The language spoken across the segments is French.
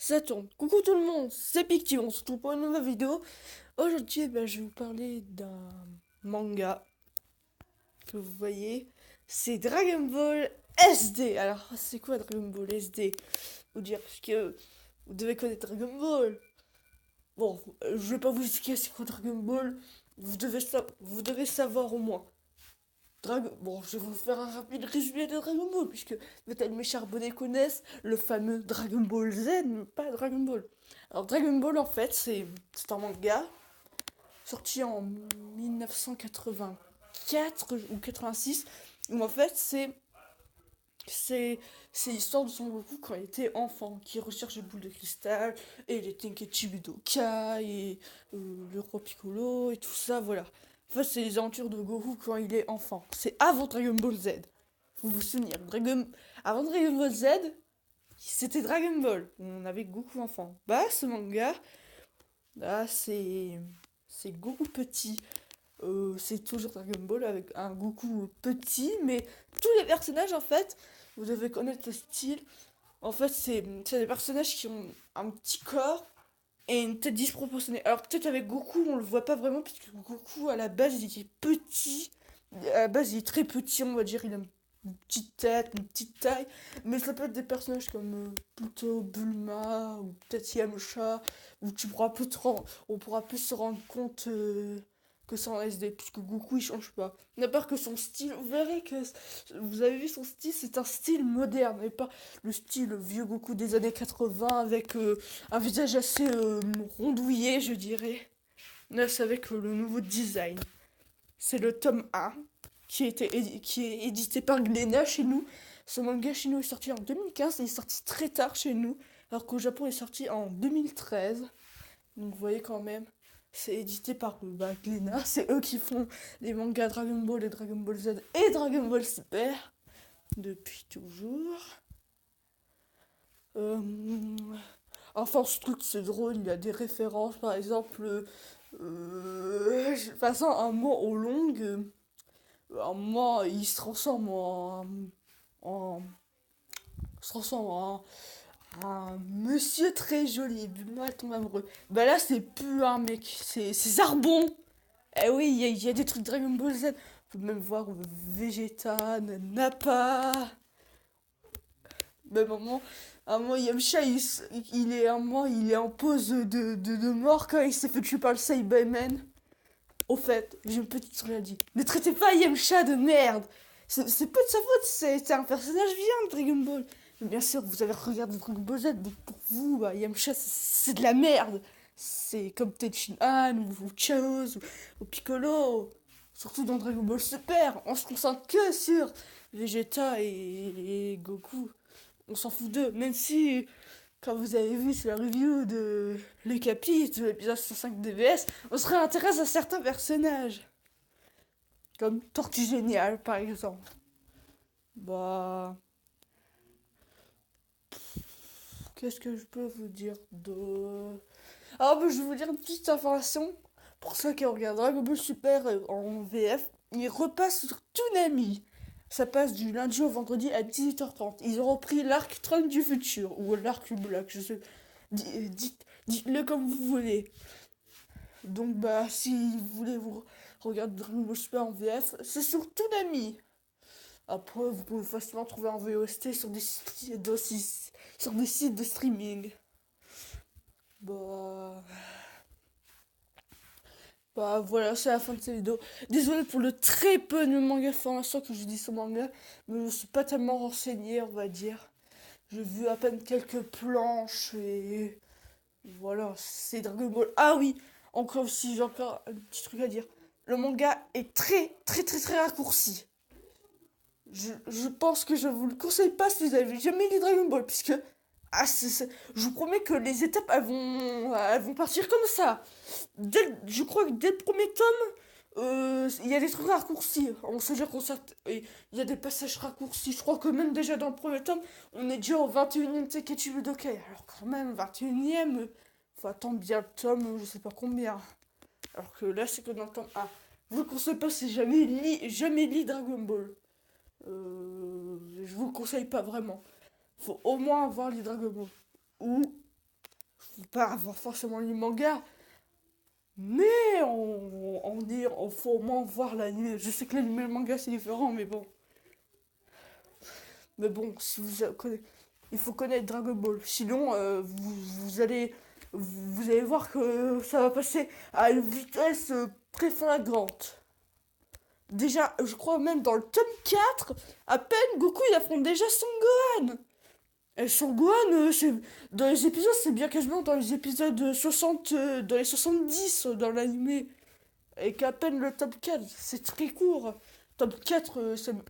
Ça tourne. Coucou tout le monde, c'est Picty, on se retrouve pour une nouvelle vidéo. Aujourd'hui, je vais vous parler d'un manga que vous voyez. C'est Dragon Ball SD. Alors, c'est quoi Dragon Ball SD? Vous dire, parce que vous devez connaître Dragon Ball. Bon, je vais pas vous expliquer c'est quoi Dragon Ball. Vous devez savoir au moins. Bon, je vais vous faire un rapide résumé de Dragon Ball, puisque peut-être mes charbonnés connaissent le fameux Dragon Ball Z, mais pas Dragon Ball. Alors, Dragon Ball, en fait, c'est un manga sorti en 1984 ou 86, où en fait, c'est, c'est l'histoire de Son Goku quand il était enfant, qui recherche les boules de cristal, et les Tenkaichi Budokai, et le roi Piccolo, et tout ça, voilà. En fait, c'est les aventures de Goku quand il est enfant. C'est avant Dragon Ball Z. Faut vous souvenir. Avant Dragon Ball Z, c'était Dragon Ball. On avait Goku enfant. Bah, ce manga, là, c'est Goku petit. C'est toujours Dragon Ball avec un Goku petit, mais tous les personnages, en fait, vous devez connaître le style. En fait, c'est des personnages qui ont un petit corps et une tête disproportionnée. Alors, peut-être avec Goku, on le voit pas vraiment, puisque Goku, à la base, il est petit. À la base, il est très petit, on va dire. Il a une petite tête, une petite taille. Mais ça peut être des personnages comme plutôt Bulma, ou peut-être Yamcha, où on pourra plus se rendre compte que c'est en SD, puisque Goku, il change pas. À part que son style, vous verrez que vous avez vu son style, c'est un style moderne, et pas le style vieux Goku des années 80 avec un visage assez rondouillé, je dirais. Là, c'est avec le nouveau design. C'est le tome 1 qui est édité par Glénat chez nous. Ce manga chez nous est sorti en 2015 et il est sorti très tard chez nous, alors qu'au Japon il est sorti en 2013. Donc vous voyez quand même, c'est édité par Glénat. C'est eux qui font les mangas Dragon Ball et Dragon Ball Z et Dragon Ball Super depuis toujours. Euh, Enfin, ce truc, c'est drôle, il y a des références, par exemple, passant un mot au long, un mot, il se transforme en, se transforme en un monsieur très joli, Bulma tombe amoureux. Bah là, c'est plus un mec, c'est Zarbon. Eh oui, il y a des trucs Dragon Ball Z. On peut même voir Vegeta, Nappa. Même un moment, Yamcha, il est en pause de mort quand il s'est fait tuer par le Saibaman. Au fait, j'ai une petite truc à dire. Ne traitez pas Yamcha de merde. C'est pas de sa faute, c'est un personnage bien de Dragon Ball. Mais bien sûr, vous avez regardé Dragon Ball Z, mais pour vous, Yamcha, c'est de la merde. C'est comme Tenshinhan ou Chaos ou Piccolo. Surtout dans Dragon Ball Super, on se concentre que sur Vegeta et Goku. On s'en fout d'eux, même si, quand vous avez vu sur la review de Le Capi, de l'épisode 105 DBS, on se réintéresse à certains personnages. Comme Tortue Géniale, par exemple. Bah. Qu'est-ce que je peux vous dire de. Ah, je vais vous dire une petite information. Pour ceux qui regardent Dragon Ball Super en VF, il repasse sur Toonami. Ça passe du lundi au vendredi à 18h30. Ils ont repris l'arc Trunks du futur, ou l'arc Black, je sais. Dites-le comme vous voulez. Donc, si vous voulez vous regarder Dragon Ball Super en VF, c'est sur Toonami. Après, vous pouvez facilement trouver en VOST sur des sites de streaming. Bah, voilà, c'est la fin de cette vidéo. Désolé pour le très peu de manga information que je dis sur manga, mais je me suis pas tellement renseigné, on va dire. J'ai vu à peine quelques planches et voilà, c'est Dragon Ball. Ah oui, encore aussi, j'ai encore un petit truc à dire. Le manga est très très très très raccourci. Je pense que je vous le conseille pas si vous avez jamais lu Dragon Ball, puisque je vous promets que les étapes elles vont partir comme ça. Je crois que dès le premier tome, il y a des trucs raccourcis. On se dit il y a des passages raccourcis. Je crois que même déjà dans le premier tome, on est déjà au 21 e Tenkaichi Budokai. Alors quand même, 21 e, faut attendre bien le tome, je sais pas combien. Alors que là, c'est que dans le tome 1. Je vous le conseille pas si jamais lu Dragon Ball. Je vous le conseille pas vraiment. Faut au moins avoir les Dragon Ball. Ou faut pas avoir forcément lu le manga, mais faut au moins voir l'anime. Je sais que l'anime et le manga c'est différent, mais bon. Mais bon, si vous connaissez, il faut connaître Dragon Ball. Sinon, vous allez voir que ça va passer à une vitesse très flagrante. Déjà, je crois même dans le tome 4, à peine Goku il affronte déjà Son Gohan. Et Son Gohan, dans les épisodes, c'est bien quasiment dans les épisodes 60, dans les 70 dans l'animé. Et qu'à peine le tome 4, c'est très court. Tome 4,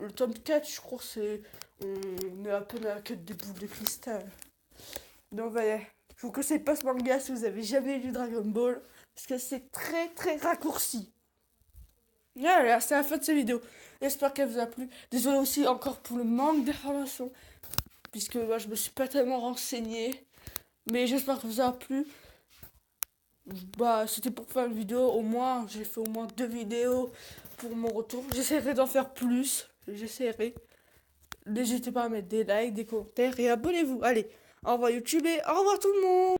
le tome 4, je crois que c'est. On est à peine à la quête des boules de cristal. Donc voilà, je vous conseille pas ce manga si vous avez jamais lu Dragon Ball, parce que c'est très très raccourci. Voilà, c'est la fin de cette vidéo. J'espère qu'elle vous a plu. Désolé aussi encore pour le manque d'informations, puisque moi je me suis pas tellement renseigné. Mais j'espère que vous a plu. Bah, c'était pour faire une vidéo. Au moins, j'ai fait au moins 2 vidéos pour mon retour. J'essaierai d'en faire plus. J'essaierai. N'hésitez pas à mettre des likes, des commentaires et abonnez-vous. Allez, au revoir YouTube et au revoir tout le monde.